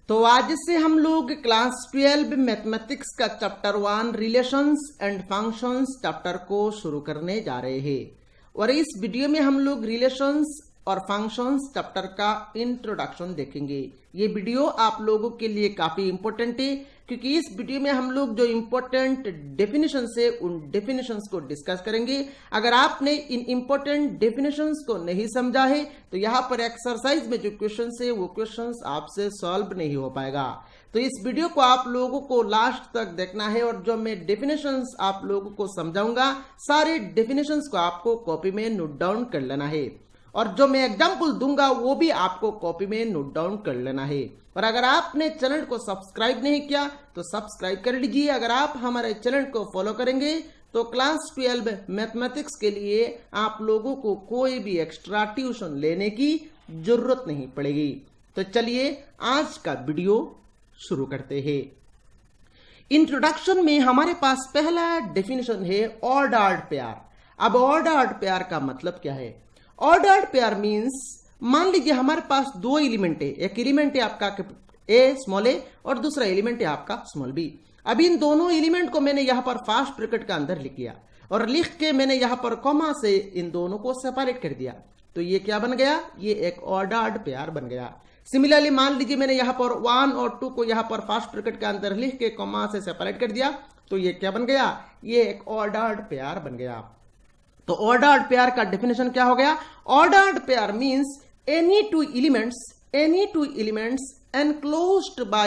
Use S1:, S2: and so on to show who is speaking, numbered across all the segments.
S1: तो आज से हम लोग क्लास 12 मैथमेटिक्स का chapter 1 relations and functions chapter को शुरू करने जा रहे हैं। और इस वीडियो में हम लोग रिलेशंस और फंक्शंस चैप्टर का इंट्रोडक्शन देखेंगे। ये वीडियो आप लोगों के लिए काफी इंपॉर्टेंट है, क्योंकि इस वीडियो में हम लोग जो इंपॉर्टेंट डेफिनेशंस है उन डेफिनेशंस को डिस्कस करेंगे। अगर आपने इन इंपॉर्टेंट डेफिनेशंस को नहीं समझा है तो यहाँ पर एक्सरसाइज में जो क्वेश्चंस है वो क्वेश्चंस आपसे सॉल्व नहीं हो पाएगा। तो इस वीडियो को आप लोगों को लास्ट तक देखना है और जो मैं डेफिनेशंस आप लोगों को समझाऊंगा सारे डेफिनेशंस को आपको कॉपी में नोट डाउन कर लेना है, और जो मैं एग्जाम्पल दूंगा वो भी आपको कॉपी में नोट डाउन कर लेना है। और अगर आपने चैनल को सब्सक्राइब नहीं किया तो सब्सक्राइब कर लीजिए। अगर आप हमारे चैनल को फॉलो करेंगे तो क्लास 12 मैथमेटिक्स के लिए आप लोगों को कोई भी एक्स्ट्रा ट्यूशन लेने की जरूरत नहीं पड़ेगी। तो चलिए आज का वीडियो शुरू करते हैं। इंट्रोडक्शन में हमारे पास पहला डेफिनेशन है ऑर्डर्ड पेयर। अब ऑर्डर्ड पेयर का मतलब क्या है? ऑर्डर्ड पेयर मींस, मान लीजिए हमारे पास दो एलिमेंट है, एक एलिमेंट है आपका ए स्मॉल ए और दूसरा एलिमेंट है आपका स्मॉल बी। अब इन दोनों एलिमेंट को मैंने यहाँ पर फर्स्ट ब्रैकेट के अंदर लिख लिया और लिख के मैंने यहाँ पर कॉमा से इन दोनों को सेपरेट कर दिया। तो ये क्या बन गया? ये एक ऑर्डर्ड पेयर बन गया। सिमिलरली मान लीजिए मैंने यहाँ पर 1 और 2 को यहाँ पर फर्स्ट ब्रैकेट के अंदर लिख के कॉमा से सेपरेट कर दिया, तो ये क्या बन गया? ये एक ऑर्डर्ड पेयर बन गया। तो ऑर्डर्ड पेयर का डेफिनेशन क्या हो गया? Ordered pair means any two elements enclosed by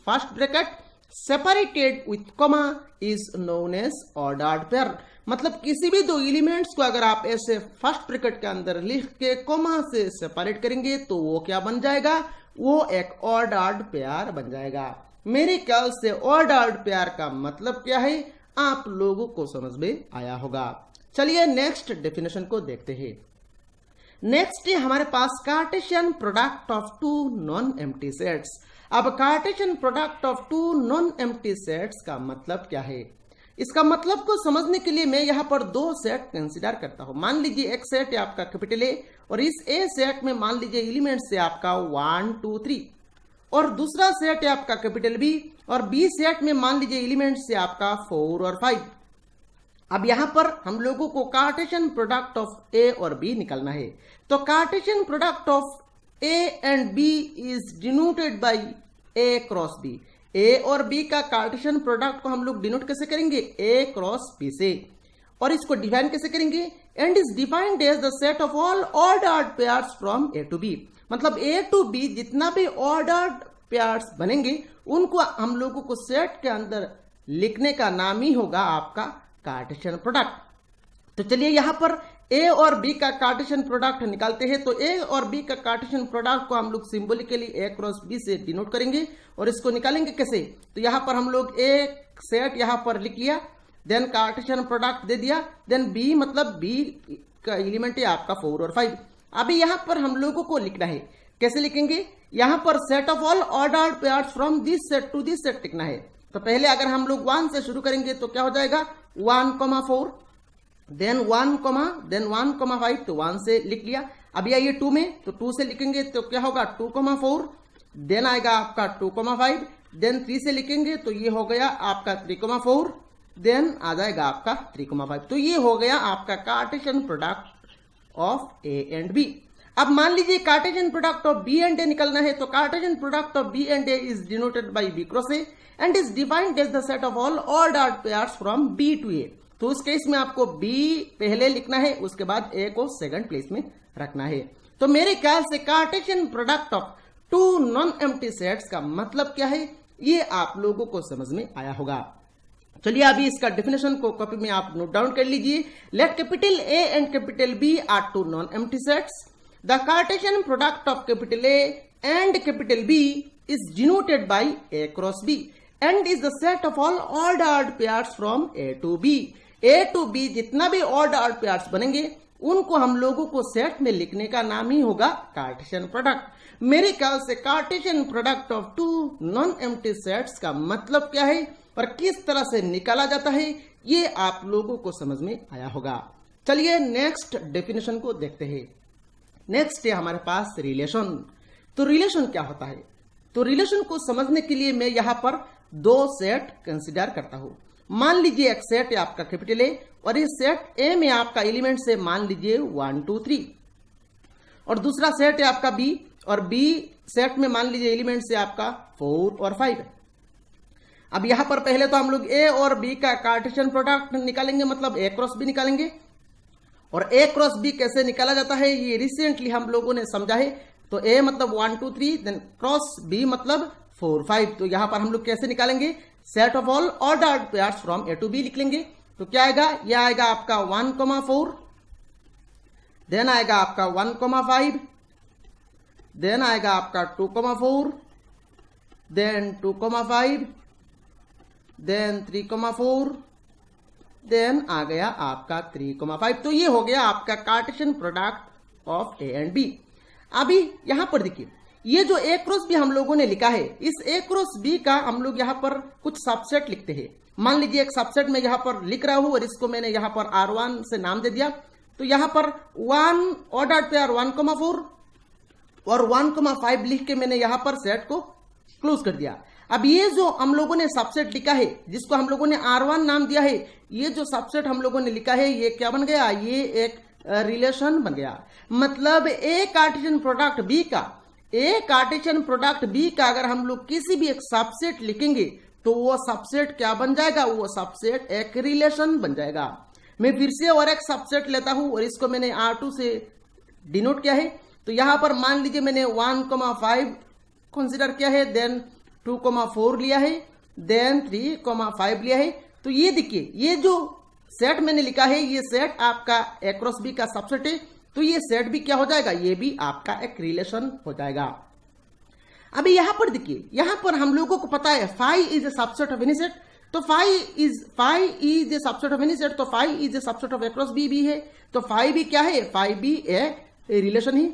S1: first bracket separated with comma is known as ordered pair। मतलब किसी भी दो एलिमेंट्स को अगर आप ऐसे फर्स्ट ब्रैकेट के अंदर लिख के कॉमा से सेपरेट करेंगे तो वो क्या बन जाएगा? वो एक ऑर्डर्ड पेयर बन जाएगा। मेरे ख्याल से ऑर्डर्ड पेयर का मतलब क्या है आप लोगों को समझ में आया होगा। चलिए नेक्स्ट डेफिनेशन को देखते हैं। नेक्स्ट है हमारे पास Cartesian product of two non empty sets. अब Cartesian product of two non empty sets का मतलब क्या है? इसका मतलब को समझने के लिए मैं यहाँ पर दो सेट कंसीडर करता हूँ। मान लीजिए एक सेट है आपका कैपिटल ए और इस ए सेट में मान लीजिए एलिमेंट्स है आपका 1 2 3, और दूसरा सेट है आपका कैपिटल बी और बी सेट में मान लीजिए एलिमेंट्स है आपका 4 और 5। अब यहां पर हम लोगों को कार्टेशियन प्रोडक्ट ऑफ ए और बी निकालना है। तो Cartesian product of A and B is denoted by A cross B. A और बी का कार्टेशियन प्रोडक्ट को हम लोग डिनोट कैसे करेंगे? ए क्रॉस बी से। और इसको डिफाइन कैसे करेंगे? And is defined as the set of all ordered pairs from A to B. मतलब ए टू बी जितना भी ऑर्डर्ड पेयर्स बनेंगे उनको हम लोगों को सेट के अंदर लिखने का नाम ही होगा आपका कार्टेशियन प्रोडक्ट। तो चलिए यहां पर ए और बी का कार्टेशियन प्रोडक्ट निकालते हैं। तो ए और बी का कार्टेशियन प्रोडक्ट को हम लोग सिंबॉलिकली ए क्रॉस बी से डिनोट करेंगे और इसको निकालेंगे कैसे? तो यहां पर हम लोग एक सेट यहां पर लिख लिया, देन कार्टेशियन प्रोडक्ट दे दिया, देन बी मतलब बी का एलिमेंट है आपका 4 और 5। अभी यहां पर हम लोगों को लिखना है, कैसे लिखेंगे? यहां पर set of all ordered pairs from this set to this set लिखना है। तो पहले अगर हम लोग 1 से शुरू करेंगे तो क्या हो जाएगा? 1 4, देन 1 5, तो 1 से लिख लिया। अब आइए 2 में, तो 2 से लिखेंगे तो क्या होगा? 2 4, देन आएगा आपका 2 5, देन 3 से लिखेंगे तो ये हो गया आपका 3 4, देन आ जाएगा आपका 3 5। तो ये हो गया आपका Cartesian product of A and B. अब मान लीजिए Cartesian product of B and A निकलना है। तो Cartesian product of B and A is denoted by B cross A and is defined as the set of all ordered pairs from B to A. तो उस case में आपको B पहले लिखना है, उसके बाद ए को सेकंड प्लेस में रखना है। तो मेरे ख्याल से Cartesian product of two non empty sets का मतलब क्या है ये आप लोगों को समझ में आया होगा। चलिए अभी इसका डेफिनेशन को कॉपी में आप नोट डाउन कर लीजिए। Let capital A and capital B are two non empty sets. The Cartesian product of capital A and capital B is denoted by A cross B and is the set of all ordered pairs from A to B. A to B जितना भी ordered pairs बनेंगे उनको हम लोगों को set में लिखने का नाम ही होगा कार्टेशियन प्रोडक्ट। मेरे ख्याल से Cartesian product of two non empty sets का मतलब क्या है और किस तरह से निकाला जाता है ये आप लोगों को समझ में आया होगा। चलिए नेक्स्ट डेफिनेशन को देखते हैं। नेक्स्ट है हमारे पास रिलेशन। तो रिलेशन क्या होता है? तो रिलेशन को समझने के लिए मैं यहां पर दो सेट कंसीडर करता हूं। मान लीजिए एक सेट है आपका कैपिटल ए, और इस सेट ए में आपका एलिमेंट से मान लीजिए 1 2 3, और दूसरा सेट है आपका बी, और बी सेट में मान लीजिए एलिमेंट से आपका 4 और 5। अब यहां पर पहले तो हम लोग ए और बी का कार्टेशियन प्रोडक्ट निकालेंगे, मतलब ए क्रॉस बी निकालेंगे। और ए क्रॉस बी कैसे निकाला जाता है ये रिसेंटली हम लोगों ने समझा है। तो ए मतलब 1 2 3, देन क्रॉस बी मतलब 4 5। तो यहां पर हम लोग कैसे निकालेंगे, set of all ordered pairs from A to B लिख लेंगे। तो क्या आएगा, यह आएगा आपका 1,4, देन आएगा आपका 1,5, देन आएगा आपका 2,4, देन 2,5, देन 3,4, देन आ गया आपका 3,5। तो ये हो गया आपका Cartesian product of A and B. अभी यहां पर देखिए, ये जो ए क्रॉस बी हम लोगों ने लिखा है, इस ए क्रॉस बी का हम लोग यहां पर कुछ सबसेट लिखते हैं। मान लीजिए एक सबसेट में यहां पर लिख रहा हूं और इसको मैंने यहां पर R1 से नाम दे दिया। तो यहां पर 1 ऑर्डर्ड पेयर 1,4 और 1,5 लिख के मैंने यहां पर सेट को क्लोज कर दिया। अब ये जो हम लोगों ने सबसेट लिखा है, जिसको हम लोगों ने R1 नाम दिया है, ये जो सबसेट हम लोगों ने लिखा है, ये क्या बन गया, ये एक रिलेशन बन गया। मतलब ए कार्टेशियन प्रोडक्ट बी का, ए कार्टेशियन प्रोडक्ट बी का अगर हम लोग किसी भी एक सबसेट लिखेंगे तो वो सबसेट क्या बन जाएगा, वो सबसेट एक रिलेशन बन जाएगा। मैं फिर से और एक सबसेट लेता हूं और इसको मैंने R2 से डिनोट किया है। तो यहां पर मान लीजिए मैंने 1,5 कंसीडर किया है, देन 2,4 लिया है, देन 3,5 लिया है। तो ये देखिए, ये जो सेट मैंने लिखा है, ये सेट आपका ए क्रॉस बी का सबसेट है। तो ये सेट भी क्या हो जाएगा, ये भी आपका एक रिलेशन हो जाएगा। अभी यहां पर देखिए, यहां पर हम लोगों को पता है five is a subset of any set. तो five is a subset of any set, तो five is a subset of A cross B भी है। तो फाइव भी क्या है, फाइव भी ए रिलेशन ही।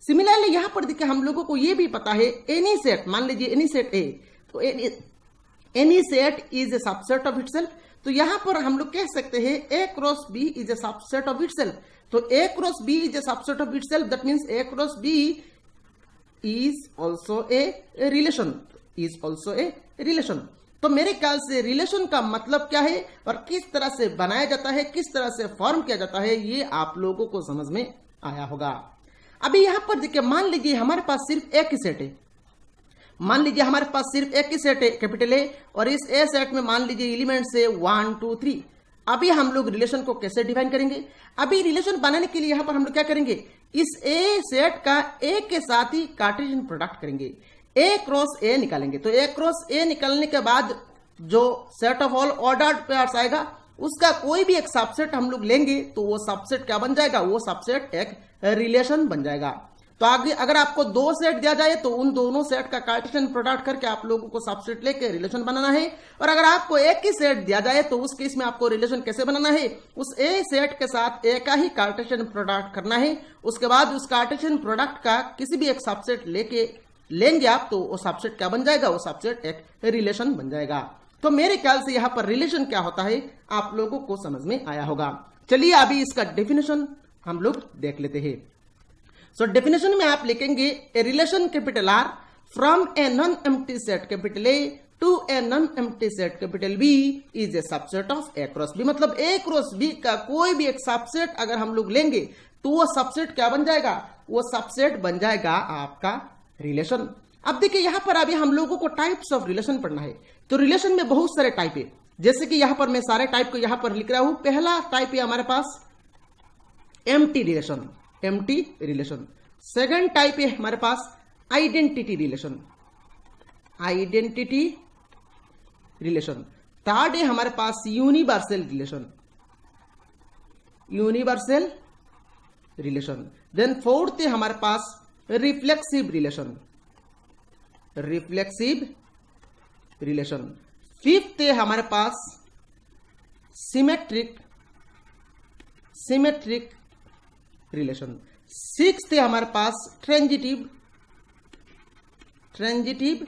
S1: सिमिलरली यहां पर देखिए, हम लोगों को यह भी पता है एनी सेट, मान लीजिए एनी सेट ए, तो any set is a subset of itself. तो यहां पर हम लोग कह सकते हैं A cross B is a subset of itself. तो A cross B is a subset of itself, that means A cross B is also a relation, is also a relation. तो मेरे ख्याल से रिलेशन का मतलब क्या है और किस तरह से बनाया जाता है, किस तरह से फॉर्म किया जाता है, ये आप लोगों को समझ में आया होगा। अभी यहां पर देखिए, मान लीजिए हमारे पास सिर्फ एक ही सेट है, मान लीजिए हमारे पास सिर्फ एक ही सेट है कैपिटल ए, और इस ए सेट में मान लीजिए एलिमेंट से 1 2 3। अभी हम लोग रिलेशन को कैसे डिफाइन करेंगे, अभी रिलेशन बनाने के लिए यहां पर हम लोग क्या करेंगे, इस ए सेट का ए के साथ ही कार्टेशियन प्रोडक्ट करेंगे, ए क्रॉस ए निकालेंगे। तो ए क्रॉस ए निकालने के बाद जो set of all ordered pairs आएगा, उसका कोई भी एक सबसेट हम लोग लेंगे, तो वो सबसेट क्या बन जाएगा, वो सबसेट एक रिलेशन बन जाएगा। तो आगे अगर आपको दो सेट दिया जाए तो उन दोनों सेट का कार्टेशियन प्रोडक्ट करके आप लोगों को सबसेट लेके रिलेशन बनाना है। और अगर आपको एक ही सेट दिया जाए तो उस केस में आपको रिलेशन कैसे बनाना है, उस ए सेट के साथ ए का ही कार्टेशियन प्रोडक्ट करना है। उसके बाद उस कार्टेशियन प्रोडक्ट का किसी भी एक सबसेट लेंगे आप, तो वो सबसेट क्या बन जाएगा, वो सबसेट एक रिलेशन बन जाएगा। तो मेरे ख्याल से यहाँ पर रिलेशन क्या होता है आप लोगों को समझ में आया होगा। चलिए अभी इसका डेफिनेशन हम लोग देख लेते हैं। सो डेफिनेशन में आप लिखेंगे a relation capital R from a non empty set capital A to a non empty set capital B is a subset of A cross B. मतलब ए क्रॉस बी का कोई भी एक सबसेट अगर हम लोग लेंगे तो वो सबसेट क्या बन जाएगा, वो सबसेट बन जाएगा आपका रिलेशन। अब देखिए यहां पर अभी हम लोगों को टाइप्स ऑफ रिलेशन पढ़ना है। तो रिलेशन में बहुत सारे टाइप है, जैसे कि यहां पर मैं सारे टाइप को यहां पर लिख रहा हूं। पहला टाइप है हमारे पास empty relation, empty relation. Second type है हमारे पास identity relation, identity relation. Third है हमारे पास universal relation, universal relation. Then fourth है हमारे पास reflexive relation, reflexive relation. Fifth है हमारे पास सिमेट्रिक, सिमेट्रिक रिलेशन। सिक्स्थ है हमारे पास ट्रांजिटिव, ट्रांजिटिव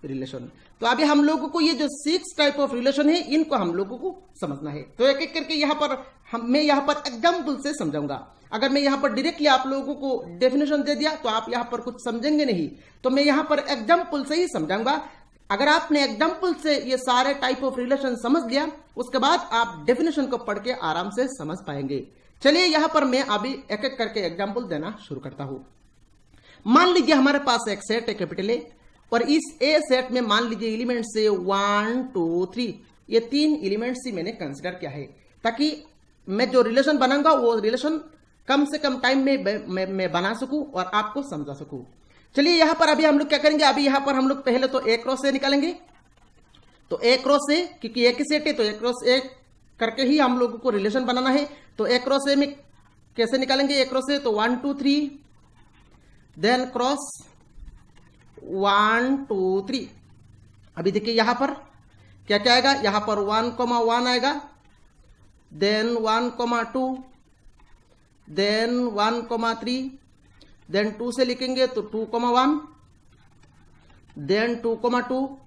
S1: रिलेशन। तो अभी हम लोगों को ये जो 6 टाइप ऑफ रिलेशन है इनको हम लोगों को समझना है। तो एक एक करके यहां पर मैं यहाँ पर एग्जाम्पल से समझाऊंगा। अगर मैं यहाँ पर डायरेक्टली आप लोगों को डेफिनेशन दे दिया तो आप यहाँ पर कुछ समझेंगे नहीं, तो मैं यहाँ पर एग्जाम्पल से ही समझाऊंगा। अगर आपने एग्जाम्पल से ये सारे टाइप ऑफ रिलेशन समझ लिया, उसके बाद आप डेफिनेशन को पढ़ के आराम से समझ पाएंगे। चलिए यहाँ पर मैं अभी एक एक करके एग्जाम्पल देना शुरू करता हूं। मान लीजिए हमारे पास एक सेट है कैपिटल ए, और इस ए सेट में मान लीजिए एलिमेंट से 1 2 3 ये 3 एलिमेंट्स ही मैंने कंसिडर किया है, ताकि मैं जो रिलेशन बनाऊंगा वो रिलेशन कम से कम टाइम में मैं बना सकूं और आपको समझा सकूं। चलिए यहां पर अभी हम लोग क्या करेंगे, अभी यहां पर हम लोग पहले तो ए क्रॉस ए निकालेंगे। तो ए क्रॉस ए, क्योंकि एक ही सेट है तो ए क्रॉस ए करके ही हम लोगों को रिलेशन बनाना है। तो ए क्रॉस ए में कैसे निकालेंगे, ए क्रॉस ए तो 1 2 3 देन क्रॉस 1 2 3। अभी देखिए यहां पर क्या क्या आएगा, यहां पर 1,1 आएगा, देन 1,2, देन 1,3, देन 2 से लिखेंगे तो 2,1, देन 2,2,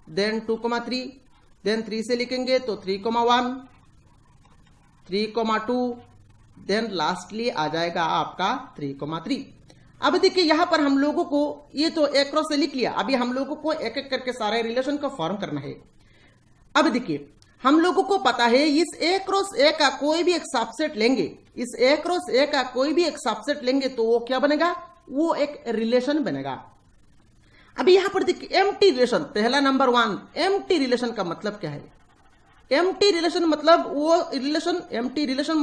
S1: देन 2,3, देन 3 से लिखेंगे तो 3,1, 3,2, देन लास्टली आ जाएगा आपका 3,3। अब देखिए यहां पर हम लोगों को ये तो ए क्रॉस से लिख लिया, अभी हम लोगों को एक एक करके सारे रिलेशन को फॉर्म करना है। अब देखिए हम लोगों को पता है इस ए क्रॉस ए का कोई भी एक सबसेट लेंगे, इस ए क्रॉस ए का कोई भी एक सबसेट लेंगे तो वो क्या बनेगा, वो एक रिलेशन बनेगा। अभी यहां पर देखिए एम्प्टी रिलेशन, पहला नंबर 1, एम्प्टी रिलेशन का मतलब क्या है। एम्प्टी रिलेशन मतलब वो रिलेशन, एम्प्टी रिलेशन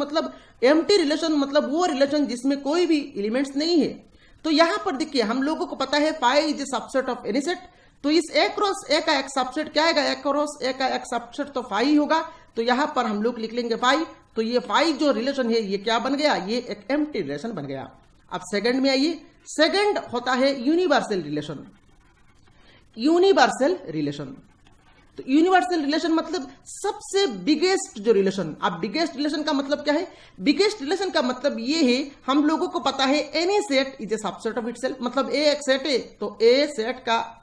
S1: मतलब वो रिलेशन जिसमें कोई भी एलिमेंट्स नहीं है। तो यहां पर देखिए हम लोगों को पता है phi is a subset of any set, तो इस ए क्रॉस ए का एक सबसेट क्या आएगा, ए क्रॉस ए का एक सबसेट तो फाई होगा। तो यहां पर हम लोग लिख लेंगे फाई। तो ये फाई जो रिलेशन है ये क्या बन गया, ये एक एम्प्टी रिलेशन बन गया। अब सेकंड में आइए, सेकंड होता है यूनिवर्सल रिलेशन। यूनिवर्सल रिलेशन, तो यूनिवर्सल रिलेशन मतलब सबसे बिगेस्ट जो रिलेशन। अब बिगेस्ट रिलेशन का मतलब क्या है, बिगेस्ट रिलेशन का मतलब ये है हम लोगों को पता है any set is a subset of itself, मतलब ए एक सेट है तो ए सेट का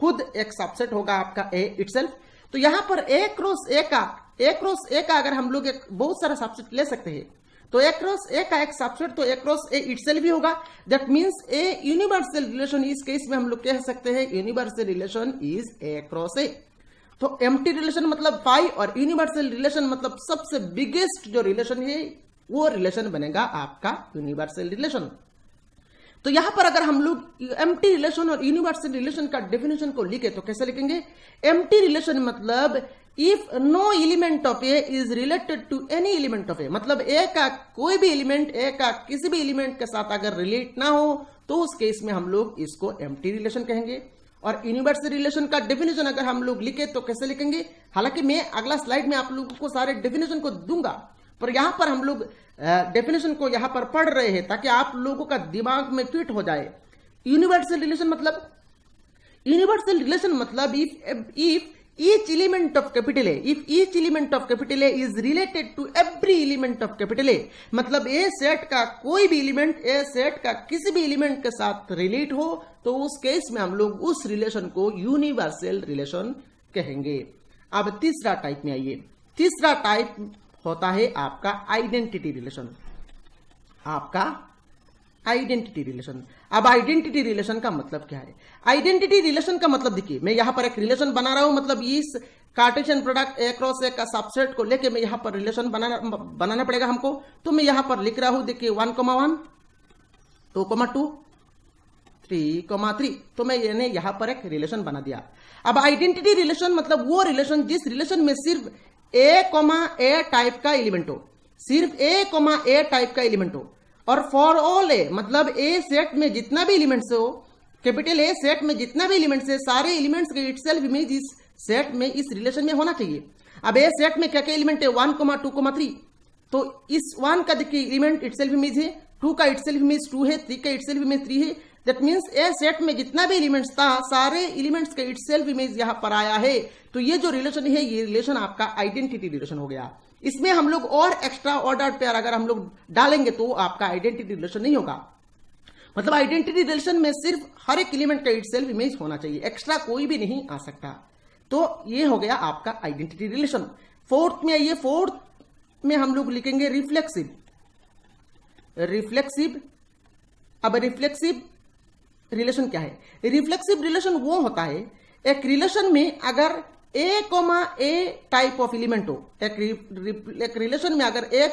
S1: खुद एक सबसेट होगा आपका ए इटसेल्फ। तो यहां पर ए क्रॉस ए का अगर हम लोग एक बहुत सारा सबसेट ले सकते हैं तो ए क्रॉस ए का एक सबसेट तो ए क्रॉस ए इटसेल्फ भी होगा। That means a universal relation, इस केस में हम लोग कह सकते हैं universal relation is a cross ए। तो एम्प्टी रिलेशन मतलब फाई और यूनिवर्सल रिलेशन मतलब सबसे बिगेस्ट जो रिलेशन है वो रिलेशन बनेगा आपका यूनिवर्सल रिलेशन। तो यहां पर अगर हम लोग एम्प्टी रिलेशन और यूनिवर्सल रिलेशन का डेफिनेशन को लिखे तो कैसे लिखेंगे, एम्प्टी रिलेशन मतलब if no element of A is related to any element of A, मतलब ए का कोई भी एलिमेंट ए का किसी भी एलिमेंट के साथ अगर रिलेट ना हो तो उस केस में हम लोग इसको एम्प्टी रिलेशन कहेंगे। और यूनिवर्सल रिलेशन का डेफिनेशन अगर हम लोग लिखे तो कैसे लिखेंगे, हालांकि मैं अगला स्लाइड में आप लोगों को सारे डेफिनेशन को दूंगा, पर यहां पर हम लोग डेफिनेशन को यहां पर पढ़ रहे हैं ताकि आप लोगों का दिमाग में फिट हो जाए। यूनिवर्सल रिलेशन मतलब if each element of capital A, if each element of capital A is related to every element of capital A, मतलब ए सेट का कोई भी एलिमेंट ए सेट का किसी भी एलिमेंट के साथ रिलेट हो तो उस केस में हम लोग उस रिलेशन को यूनिवर्सल रिलेशन कहेंगे। अब तीसरा टाइप में आइए, तीसरा टाइप होता है आपका आइडेंटिटी रिलेशन। आपका आइडेंटिटी रिलेशन, अब आइडेंटिटी रिलेशन का मतलब क्या है, आइडेंटिटी रिलेशन का मतलब देखिए मैं यहां पर एक रिलेशन बना रहा हूं, मतलब इस कार्टेशियन प्रोडक्ट ए क्रॉस ए का सबसेट को लेके मैं यहां पर रिलेशन बनाना पड़ेगा हमको। तो मैं यहां पर लिख रहा हूं देखिए 1,1, 2,2, 3,3, तो मैं यहां पर एक रिलेशन बना दिया। अब आइडेंटिटी रिलेशन मतलब वो रिलेशन जिस रिलेशन में सिर्फ ए टाइप का एलिमेंट हो, सिर्फ ए टाइप का एलिमेंट हो, और फॉर ऑल ए मतलब ए सेट में जितना भी एलिमेंट्स हो, कैपिटल ए सेट में जितना भी एलिमेंट्स है सारे एलिमेंट्स के इटसेल्फ इमेज इस सेट में इस रिलेशन में होना चाहिए। अब ए सेट में क्या क्या एलिमेंट है 1,2,3, तो इस 1 का देखिए एलिमेंट इटसेल्फ इमेज है, 2 का इटसेल्फ इमेज 2 है, 3 का इटसेल्फ इमेज 3 है। दैट मींस ए सेट में जितना भी एलिमेंट्स था सारे एलिमेंट्स के इटसेल्फ इमेज यहां पर आया है। तो ये जो रिलेशन है ये रिलेशन आपका आइडेंटिटी रिलेशन हो गया। इसमें हम लोग और एक्स्ट्रा ऑर्डर पेयर अगर हम लोग डालेंगे तो आपका आइडेंटिटी रिलेशन नहीं होगा। मतलब आइडेंटिटी रिलेशन में सिर्फ हर एक एलिमेंट का इटसेल्फ इमेज होना चाहिए, एक्स्ट्रा कोई भी नहीं आ सकता। तो ये हो गया आपका आइडेंटिटी रिलेशन। फोर्थ में आइए, फोर्थ में हम लोग लिखेंगे रिफ्लेक्सिव। रिफ्लेक्सिव, अब रिफ्लेक्सिव रिलेशन क्या है? रिफ्लेक्सिव रिलेशन वो होता है एक रिलेशन में अगर ए टाइप ऑफ एलिमेंट हो, एक रिलेशन में अगर ए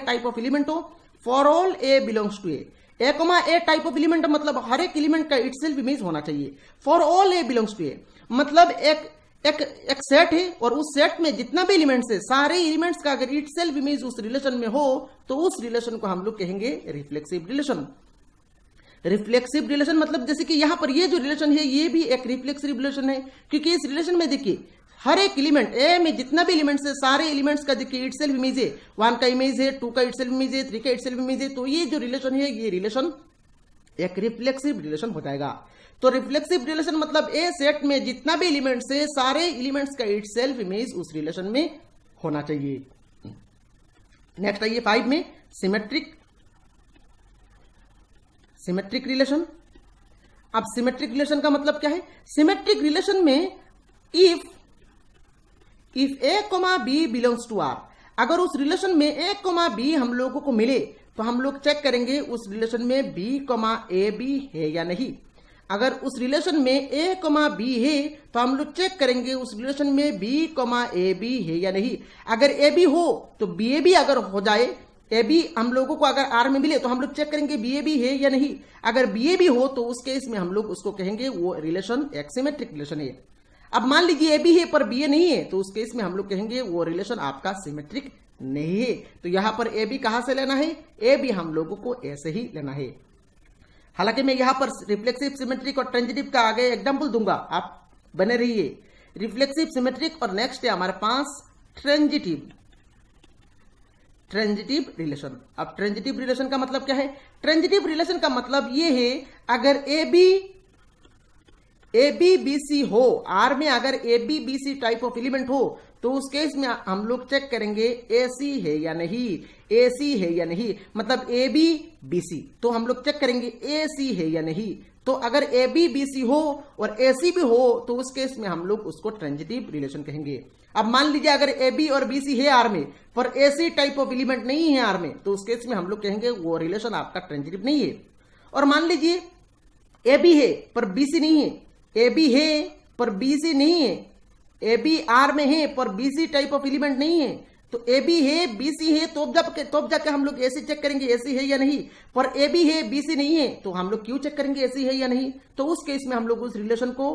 S1: टाइप ऑफ एलिमेंट हो for all a belongs to A type of element मतलब हर एक एलिमेंट का इटसेल्फ इमेज होना चाहिए। For all a belongs to A मतलब एक सेट है और उस सेट में जितना भी एलिमेंट्स है सारे एलिमेंट्स का अगर इटसेल्फ इमेज उस रिलेशन में हो तो उस रिलेशन को हम लोग कहेंगे रिफ्लेक्सिव रिलेशन। रिफ्लेक्सिव रिलेशन मतलब जैसे कि यहां पर ये जो रिलेशन है ये भी एक रिफ्लेक्सिव रिलेशन है, क्योंकि इस रिलेशन में देखिए हर एक एलिमेंट ए में जितना भी एलिमेंट्स है सारे एलिमेंट्स का देखिए इटसेल्फ इमेज है। 1 का इमेज है, 2 का इटसेल्फ इमेज है, 3 का इटसेल्फ इमेज है। तो ये जो रिलेशन है ये रिलेशन एक रिफ्लेक्सिव रिलेशन हो जाएगा। तो रिफ्लेक्सिव रिलेशन मतलब ए सेट में जितना भी एलिमेंट्स है सारे एलिमेंट्स का इटसेल्फ इमेज उस रिलेशन में होना चाहिए। नेक्स्ट आइए 5 में सिमेट्रिक रिलेशन। अब सिमेट्रिक रिलेशन का मतलब क्या है? सिमेट्रिक रिलेशन में if A B belongs to R, अगर उस रिलेशन में ए बी हम लोगों को मिले तो हम लोग चेक करेंगे उस रिलेशन में बी ए बी है या नहीं। अगर उस रिलेशन में ए बी है तो हम लोग चेक करेंगे उस रिलेशन में बी ए बी है या नहीं। अगर ए बी हो तो बी ए बी अगर हो जाए, ए बी हम लोगों को अगर आर में मिले तो हम लोग चेक करेंगे बी ए बी है या नहीं। अगर बी ए बी हो तो उस केस में हम लोग उसको कहेंगे वो रिलेशन एक सिमेट्रिक रिलेशन है। अब मान लीजिए ए बी है पर बी ए नहीं है तो उस केस में हम लोग कहेंगे वो रिलेशन आपका सिमेट्रिक नहीं है। तो यहां पर ए बी कहां से लेना है? ए बी हम लोगों को ऐसे ही लेना है। हालांकि मैं यहां पर रिफ्लेक्सिव, सिमेट्रिक और ट्रांजिटिव का आगे एग्जांपल दूंगा, आप बने रहिए। रिफ्लेक्सिव, सिमेट्रिक और नेक्स्ट है हमारे पास ट्रांजिटिव रिलेशन। अब ट्रांजिटिव रिलेशन का मतलब क्या है? ट्रांजिटिव रिलेशन का मतलब ये है अगर ए बी बी सी हो, आर में अगर A B B C type of element हो तो उस केस में हम लोग चेक करेंगे ए सी है या नहीं, ए सी है या नहीं। मतलब ए बी बी सी तो हम लोग चेक करेंगे ए सी है या नहीं। तो अगर ए बी बी सी हो और ए सी भी हो तो उस केस में हम लोग उसको ट्रांजिटिव रिलेशन कहेंगे। अब मान लीजिए अगर ए बी और बी सी है आर में पर ए सी टाइप ऑफ एलिमेंट नहीं है आर में तो उस केस में हम लोग कहेंगे वो रिलेशन आपका ट्रांजिटिव नहीं है। और मान लीजिए ए बी है पर बी सी नहीं है, ए बी है पर बी सी नहीं है, ए बी आर में है पर B C type of element नहीं है। तो ए बी है बी सी है तो जाके हम लोग ऐसे चेक करेंगे ऐसी है या नहीं। पर ए बी है बी सी नहीं है तो हम लोग क्यों चेक करेंगे ऐसी है या नहीं। तो उस केस में हम लोग उस रिलेशन को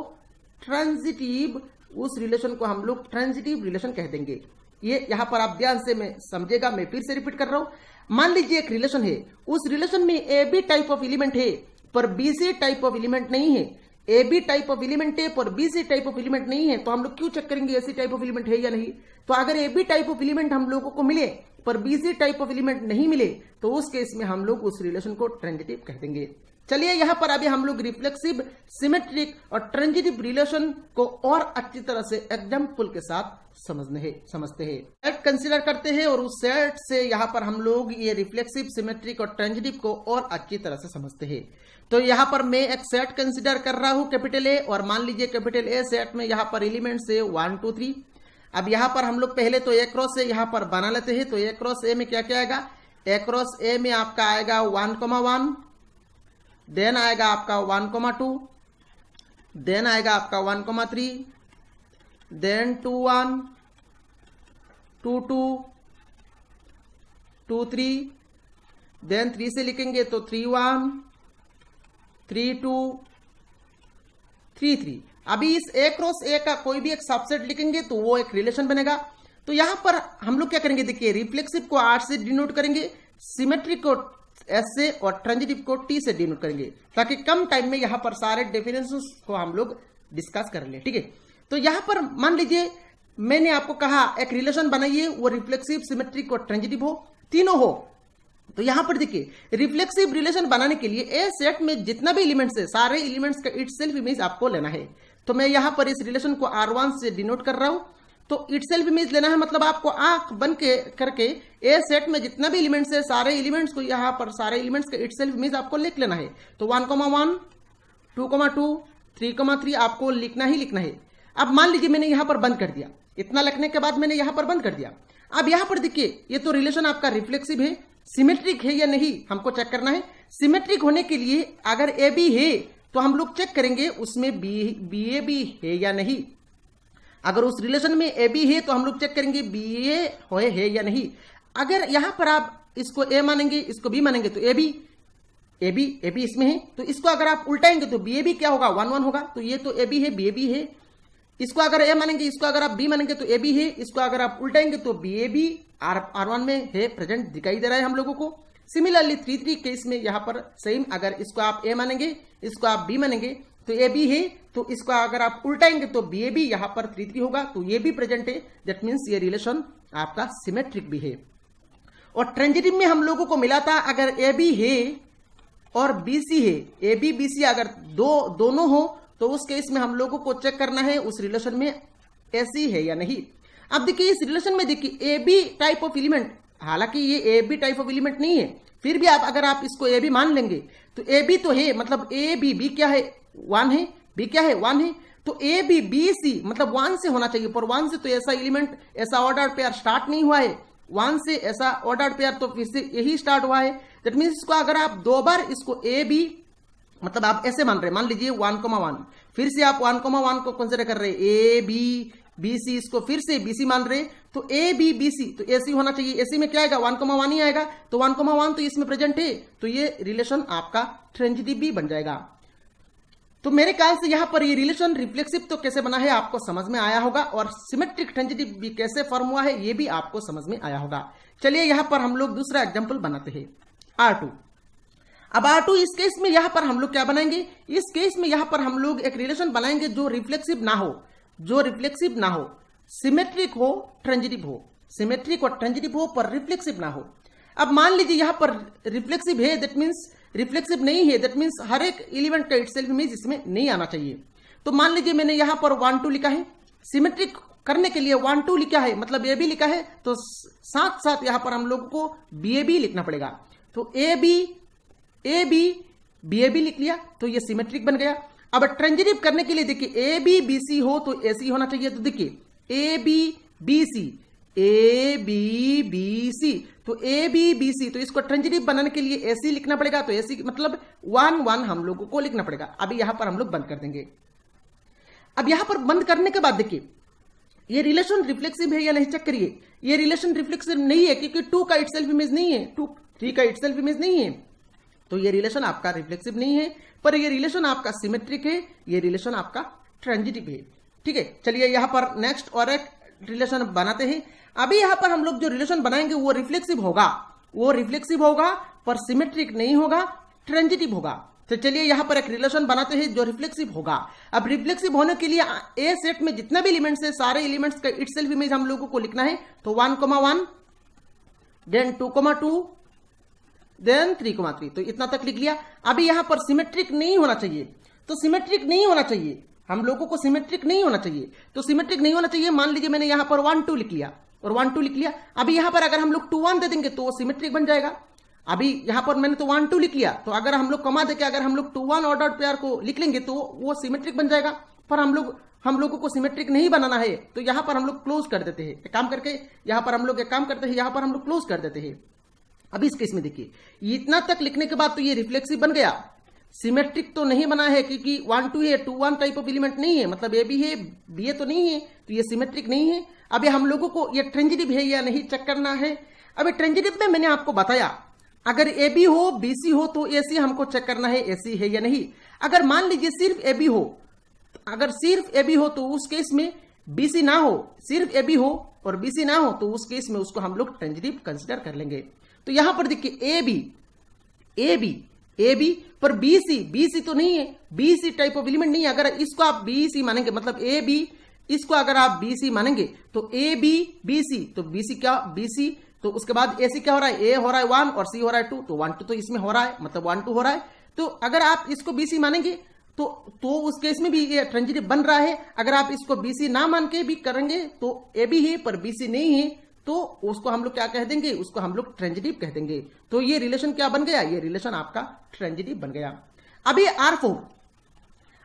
S1: ट्रांजिटिव रिलेशन कह देंगे। ये यहां पर आप ध्यान से मैं समझेगा, मैं फिर से रिपीट कर रहा हूं। मान लीजिए एक रिलेशन है, उस रिलेशन में A B type of element है पर B C type of element नहीं है। A B type of element है पर B C type of element नहीं है तो हम लोग क्यों चेक करेंगे ऐसी टाइप ऑफ एलिमेंट है या नहीं। तो अगर A B type of element हम लोगों को मिले पर B C type of element नहीं मिले तो उस केस में हम लोग उस रिलेशन को ट्रांजिटिव कह देंगे। चलिए यहां पर अभी हम लोग रिफ्लेक्सिव, सिमेट्रिक और ट्रांजिटिव रिलेशन को और अच्छी तरह से एग्जाम्पल के साथ समझते हैं। सेट कंसीडर करते हैं और उस सेट से यहां पर हम लोग ये रिफ्लेक्सिव, सिमेट्रिक और ट्रांजिटिव को और अच्छी तरह से समझते हैं। तो यहां पर मैं एक सेट कंसीडर कर रहा हूं कैपिटल ए, और मान लीजिए कैपिटल ए सेट में यहां पर एलिमेंट्स है 1 2 3। अब यहां पर हम लोग पहले तो ए क्रॉस ए यहां पर बना लेते हैं। तो ए क्रॉस ए में क्या क्या आएगा? ए क्रॉस ए में आपका आएगा 1,1, देन आएगा आपका 1,2, देन आएगा आपका 1,3, देन 2,1, 2,2, 2,3, देन 3 से लिखेंगे तो 3,1, 3,2, 3,3। अभी इस ए क्रॉस ए का कोई भी एक सबसेट लिखेंगे तो वो एक रिलेशन बनेगा। तो यहां पर हम लोग क्या करेंगे? देखिए रिफ्लेक्सिव को आर से डिनोट करेंगे, सिमेट्रिक को एस से और ट्रांजिटिव को टी से डिनोट करेंगे, ताकि कम टाइम में यहां पर सारे डेफिनेशंस को हम लोग डिस्कस कर ले। ठीक है, तो यहां पर मान लीजिए मैंने आपको कहा एक रिलेशन बनाइए, वो रिफ्लेक्सिव, सिमेट्रिक और ट्रांजिटिव हो, तीनों हो। तो यहां पर देखिए रिफ्लेक्सिव रिलेशन बनाने के लिए ए सेट में जितना भी एलिमेंट्स है सारे एलिमेंट्स का इटसेल्फ इमेज आपको लेना है। तो मैं यहां पर इस रिलेशन को R1 से डिनोट कर रहा हूं। तो इटसेल्फ इमेज लेना है मतलब आपको आंख बंद करके ए सेट में जितना भी एलिमेंट्स है सारे एलिमेंट्स को यहां पर सारे एलिमेंट्स का इटसेल्फ इमेज आपको लिख लेना है। तो 1,1, 2,2, 3,3 आपको लिखना ही लिखना है। अब मान लीजिए मैंने यहां पर बंद कर दिया, इतना लिखने के बाद मैंने यहां पर बंद कर दिया। अब यहां पर देखिए ये तो रिलेशन आपका रिफ्लेक्सिव है, सिमेट्रिक है या नहीं हमको चेक करना है। सिमेट्रिक होने के लिए अगर ए बी है तो हम लोग चेक करेंगे उसमें बी ए बी है या नहीं। अगर उस रिलेशन में ए बी है तो हम लोग चेक करेंगे बी ए है या नहीं। अगर यहां पर आप इसको ए मानेंगे इसको बी मानेंगे तो ए बी इसमें है, तो इसको अगर आप उल्टाएंगे तो बी ए बी क्या होगा 1 1 होगा। तो ये तो ए बी है, बी ए बी है। इसको अगर ए मानेंगे इसको अगर आप बी मानेंगे तो ए बी है, इसको अगर आप उल्टाएंगे तो बी ए बी R1 में है, प्रेजेंट दिखाई दे रहा है हम लोगों को। सिमिलरली 3 केस में यहां पर सेम, अगर इसको आप ए मानेंगे इसको आप बी मानेंगे तो ए बी है, तो इसको अगर आप उल्टाएंगे तो बी ए बी यहां पर 3 होगा, तो ये भी प्रेजेंट है। दैट मीन्स ये रिलेशन आपका सिमेट्रिक भी है। और ट्रांजिटिव में हम लोगों को मिला था अगर ए बी है और बी सी है, ए बी बी सी अगर दोनों हो तो उस केस में हम लोगों को चेक करना है उस रिलेशन में ऐसी है या नहीं। अब देखिए इस रिलेशन में देखिए A B type of element, हालांकि ये A B type of element नहीं है, फिर भी आप अगर आप इसको ए बी मान लेंगे तो ए बी तो है, मतलब ए बी बी क्या है 1 है, बी क्या है 1 है, तो ए बी बी सी मतलब 1 से होना चाहिए। पर 1 से तो ऐसा एलिमेंट ऐसा ऑर्डर पेयर स्टार्ट नहीं हुआ है, 1 से ऐसा ऑर्डर पेयर तो फिर से यही स्टार्ट हुआ है। दैट मीन्स इसको अगर आप 2 बार इसको ए बी मतलब आप ऐसे मान रहे, मान लीजिए 1,1, फिर से आप 1,1 को कंसिडर कर रहे ए बी बी सी, इसको फिर से बी सी मान रहे, तो ए बी बी सी तो ए सी होना चाहिए। ए सी में क्या आएगा 1,1 ही आएगा, तो 1,1 तो इसमें प्रेजेंट है, तो ये रिलेशन आपका ट्रांजिटिव भी बन जाएगा। तो मेरे ख्याल से यहां पर ये रिलेशन रिफ्लेक्सिव तो कैसे बना है आपको समझ में आया होगा, और सिमेट्रिक ट्रांजिटिव भी कैसे फॉर्म हुआ है ये भी आपको समझ में आया होगा। चलिए यहां पर हम लोग दूसरा एग्जाम्पल बनाते हैं R2। अब R2 इस केस में यहां पर हम लोग क्या बनाएंगे, इस केस में यहां पर हम लोग एक रिलेशन बनाएंगे जो रिफ्लेक्सिव ना हो, जो रिफ्लेक्सिव ना हो, सिमेट्रिक हो ट्रांजिटिव हो, सिमेट्रिक और ट्रांजिटिव हो पर रिफ्लेक्सिव ना हो। अब मान लीजिए यहां पर रिफ्लेक्सिव है, दैट मीन्स रिफ्लेक्सिव नहीं है, दैट मीन्स हर एक एलिमेंट का इटसेल्फ इमेज इसमें नहीं आना चाहिए। तो मान लीजिए मैंने यहां पर 1 2 लिखा है, सिमेट्रिक करने के लिए 1 2 लिखा है, मतलब ए बी लिखा है, तो साथ साथ यहां पर हम लोगों को बी ए बी लिखना पड़ेगा। तो A B B A B लिख लिया, तो ये सिमेट्रिक बन गया। अब ट्रांजिटिव करने के लिए देखिए ए बी बी सी हो तो ऐसी होना चाहिए, तो देखिए A B B C, A B B C, तो ए बी बी सी, तो इसको ट्रांजिटिव बनाने के लिए ऐसी लिखना पड़ेगा, तो ऐसी मतलब 1 1 हम लोगों को लिखना पड़ेगा। अभी यहां पर हम लोग बंद कर देंगे। अब यहां पर बंद करने के बाद देखिए ये रिलेशन रिफ्लेक्सिव है या नहीं चेक करिए। ये रिलेशन रिफ्लेक्सिव नहीं है क्योंकि 2 का इटसेल्फ इमेज नहीं है, 2 3 का इटसेल्फ इमेज नहीं है, तो ये रिलेशन आपका रिफ्लेक्सिव नहीं है, पर ये रिलेशन आपका सिमेट्रिक है, ये रिलेशन आपका ट्रांजिटिव है। ठीक है, चलिए यहां पर नेक्स्ट और एक रिलेशन बनाते हैं। अभी यहां पर हम लोग जो रिलेशन बनाएंगे वो रिफ्लेक्सिव होगा, वो रिफ्लेक्सिव होगा पर सिमेट्रिक नहीं होगा, ट्रांजिटिव होगा। तो चलिए यहां पर एक रिलेशन बनाते हैं जो रिफ्लेक्सिव होगा। अब रिफ्लेक्सिव होने के लिए ए सेट में जितना भी एलिमेंट्स है सारे एलिमेंट्स का इटसेल्फ इमेज हम लोगों को लिखना है। तो 1,1 देन 2,2 देन 3,3, तो इतना तक लिख लिया। अभी यहां पर सिमेट्रिक नहीं होना चाहिए, तो सिमेट्रिक नहीं होना चाहिए, हम लोगों को सिमेट्रिक नहीं होना चाहिए, तो सिमेट्रिक नहीं होना चाहिए। मान लीजिए मैंने यहां पर 1 2 लिख लिया और 1 2 लिख लिया। अभी यहां पर अगर हम लोग 2 1 दे देंगे तो वो सिमेट्रिक बन जाएगा। अभी यहां पर मैंने तो 1 2 लिख लिया, तो अगर हम लोग कमा देके अगर हम लोग 2 1 ऑर्डर पेयर को लिख लेंगे तो वो सिमेट्रिक बन जाएगा। पर हम लोगों को सिमेट्रिक नहीं बनाना है, तो यहां पर हम लोग क्लोज कर देते हैं। एक काम करके यहां पर हम लोग एक काम करते हैं, यहां पर हम लोग क्लोज कर देते हैं। अभी इस केस में देखिए इतना तक लिखने के बाद तो ये रिफ्लेक्सिव बन गया, सिमेट्रिक तो नहीं बना है क्योंकि 1 2 है, 2 1 टाइप ऑफ एलिमेंट नहीं है, मतलब ए बी है, बी ए तो नहीं है, तो ये सिमेट्रिक नहीं है। अभी हम लोगों को ये ट्रांजिटिव है या नहीं चेक करना है। अभी ट्रांजिटिव में मैंने आपको बताया अगर ए बी हो बी सी हो तो ए सी हमको चेक करना है ऐसी है या नहीं। अगर मान लीजिए सिर्फ ए बी हो, अगर सिर्फ ए बी हो तो उस केस में बी सी ना हो, सिर्फ ए बी हो और बी सी ना हो तो उस केस में उसको हम लोग ट्रांजिटिव कंसिडर कर लेंगे। तो यहां पर देखिए ए बी पर बी सी तो नहीं है, B C type of element नहीं है। अगर इसको आप बी सी मानेंगे मतलब ए बी, इसको अगर आप बी सी मानेंगे तो ए बी बी सी, तो बी सी क्या बी सी, तो उसके बाद ए सी क्या हो रहा है, ए हो रहा है 1 और सी हो रहा है 2, तो 1 2 तो इसमें हो रहा है, मतलब 1 2 हो रहा है। तो अगर आप इसको बी सी मानेंगे तो उस केस में भी ये ट्रांजिटिव बन रहा है। अगर आप इसको बी सी ना मान के भी करेंगे तो ए बी है पर बी सी नहीं है, तो उसको हम लोग क्या कह देंगे, उसको हम लोग ट्रांजिटिव कह देंगे। तो ये रिलेशन क्या बन गया, ये रिलेशन आपका ट्रांजिटिव बन गया। अभी R4,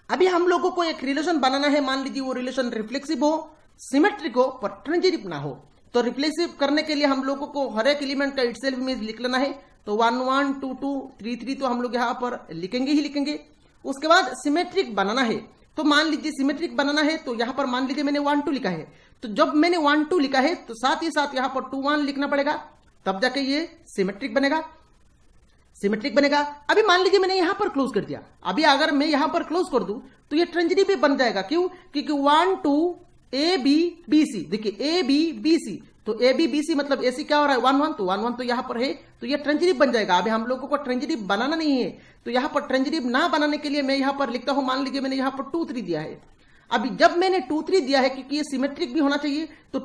S1: अभी हम लोगों को एक रिलेशन बनाना है, मान लीजिए वो रिलेशन रिफ्लेक्सिव हो, सिमेट्रिक हो पर ट्रांजिटिव ना हो। तो रिफ्लेक्सिव करने के लिए हम लोगों को हर एक एलिमेंट का इटसेल्फ इमेज लिख लेना है। तो 1 1 2 2 3 3 तो हम लोग यहाँ पर लिखेंगे ही लिखेंगे। उसके बाद सिमेट्रिक बनाना है, तो मान लीजिए सिमेट्रिक बनाना है, तो यहाँ पर मान लीजिए मैंने 1 2 लिखा है, तो जब मैंने 1 2 लिखा है तो साथ ही साथ यहाँ पर 2 1 लिखना पड़ेगा, तब जाके ये सिमेट्रिक बनेगा। सिमेट्रिक बनेगा। अभी मान लीजिए मैंने यहां पर क्लोज कर दिया, अभी अगर मैं यहां पर क्लोज कर दूं तो ये ट्रेंजिडी भी बन जाएगा। क्यों? क्योंकि 1 2 ए बी बी सी, देखिए ए बी बी सी, तो ए बी बी सी मतलब ए सी क्या हो रहा है 1 1, तो 1 1 तो यहां पर है, तो ये ट्रेंजिडी बन जाएगा। अभी हम लोगों को ट्रेंजिडी बनाना नहीं है, तो यहां पर ट्रेंजिडी ना बनाने के लिए मैं यहां पर लिखता हूं, मान लीजिए मैंने यहां पर 2 3 दिया है। अभी जब मैंने 2 3 दिया है, क्योंकि ये सिमेट्रिक भी होना चाहिए, तो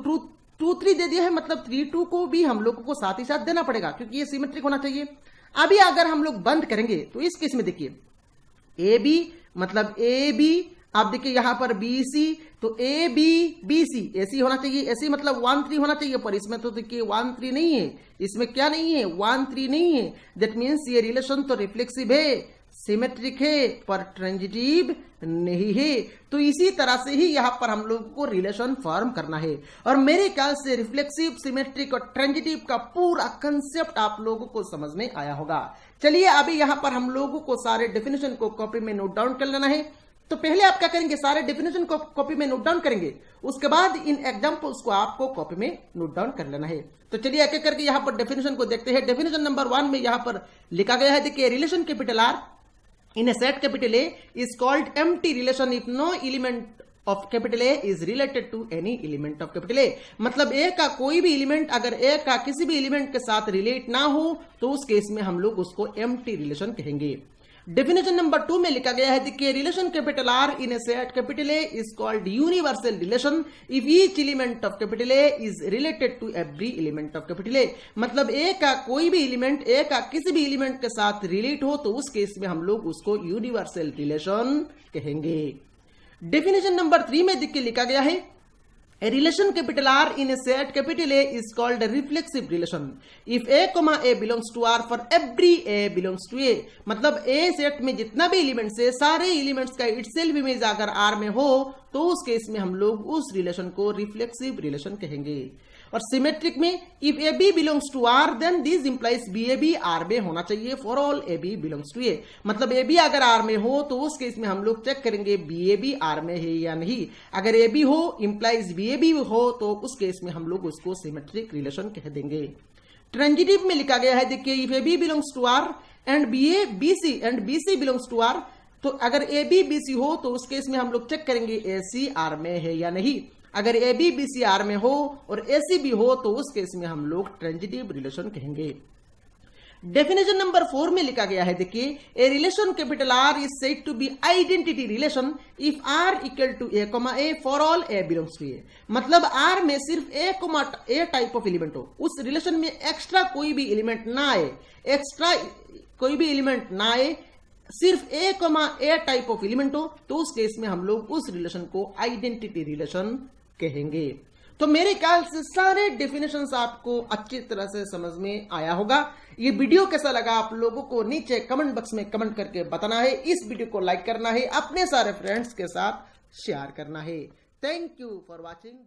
S1: 2 3 दे दिया है, मतलब 3 2 को भी हम लोगों को साथ ही साथ देना पड़ेगा, क्योंकि ये सिमेट्रिक होना चाहिए। अभी अगर हम लोग बंद करेंगे तो इस केस में देखिए ए बी मतलब ए बी, आप देखिए यहां पर बी सी, तो ए बी बी सी ऐसी होना चाहिए, ऐसी मतलब 1 3 होना चाहिए, पर इसमें तो देखिए 1 3 नहीं है, इसमें क्या नहीं है 1 3 नहीं है। दैट मीन्स ये रिलेशन तो रिफ्लेक्सिव है, सिमेट्रिक है, पर ट्रांजिटिव नहीं है। तो इसी तरह से ही यहां पर हम लोगों को रिलेशन फॉर्म करना है। और मेरे ख्याल से रिफ्लेक्सिव, सिमेट्रिक और ट्रांजिटिव का पूरा कंसेप्ट आप लोगों को समझ में आया होगा। चलिए अभी यहां पर हम लोगों को सारे डेफिनेशन को कॉपी में नोट डाउन कर लेना है। तो पहले आप क्या करेंगे, सारे डेफिनेशन को कॉपी में नोट डाउन करेंगे, उसके बाद इन एग्जांपल्स को आपको कॉपी में नोट डाउन कर लेना है। तो चलिए एक एक करके यहां पर डेफिनेशन को देखते हैं। डेफिनेशन नंबर 1 में यहां पर लिखा गया है, देखिए relation capital are in a set capital A is called empty relation if no element of capital A is related to any element of capital A। मतलब A का कोई भी एलिमेंट अगर A का किसी भी एलिमेंट के साथ रिलेट ना हो तो उस केस में हम लोग उसको empty relation कहेंगे। डेफिनेशन नंबर 2 में लिखा गया है, देखिए relation capital R in a set capital A is called universal relation if each element of capital A is related to every element of capital A. मतलब ए का कोई भी एलिमेंट ए का किसी भी एलिमेंट के साथ रिलेट हो तो उस केस में हम लोग उसको यूनिवर्सल रिलेशन कहेंगे। डेफिनेशन नंबर 3 में देखिए लिखा गया है, a relation capital R in a set capital A is called a reflexive relation if A, A belongs to R for every A belongs to A। मतलब A सेट में जितना भी एलिमेंट्स है सारे एलिमेंट्स का इटसेल्फ इमेज अगर R में हो तो उस केस में हम लोग उस रिलेशन को रिफ्लेक्सिव रिलेशन कहेंगे। और सिमेट्रिक में if A B belongs to R then this implies b A b R में होना चाहिए for all a B belongs to A. मतलब ए बी अगर आर में हो तो उस केस में हम लोग चेक करेंगे बी ए बी आर में है या नहीं। अगर ए बी हो इंप्लाइज बी ए बी हो तो उस केस में हम लोग उसको सिमेट्रिक रिलेशन कह देंगे। ट्रांजिटिव में लिखा गया है, देखिए if A B belongs to R and B A B C and B C belongs to R, तो अगर ए बी बी सी हो तो उस केस में हम लोग चेक करेंगे ए सी आर में है या नहीं। अगर A B B C R में हो और ए सी भी हो तो उस केस में हम लोग ट्रांजिटिव रिलेशन कहेंगे। डेफिनेशन नंबर 4 में लिखा गया है, देखिए a relation capital R is said to be identity relation if R equal to A for all a belongs to A. मतलब आर में सिर्फ ए टाइप ऑफ एलिमेंट हो, उस रिलेशन में एक्स्ट्रा कोई भी एलिमेंट ना आए, एक्स्ट्रा कोई भी एलिमेंट ना आए, सिर्फ ए टाइप ऑफ एलिमेंट हो तो उस केस में हम लोग उस रिलेशन को आइडेंटिटी रिलेशन कहेंगे। तो मेरे ख्याल से सारे डेफिनेशंस आपको अच्छी तरह से समझ में आया होगा। ये वीडियो कैसा लगा आप लोगों को नीचे कमेंट बॉक्स में कमेंट करके बताना है। इस वीडियो को लाइक करना है, अपने सारे फ्रेंड्स के साथ शेयर करना है। Thank you for watching.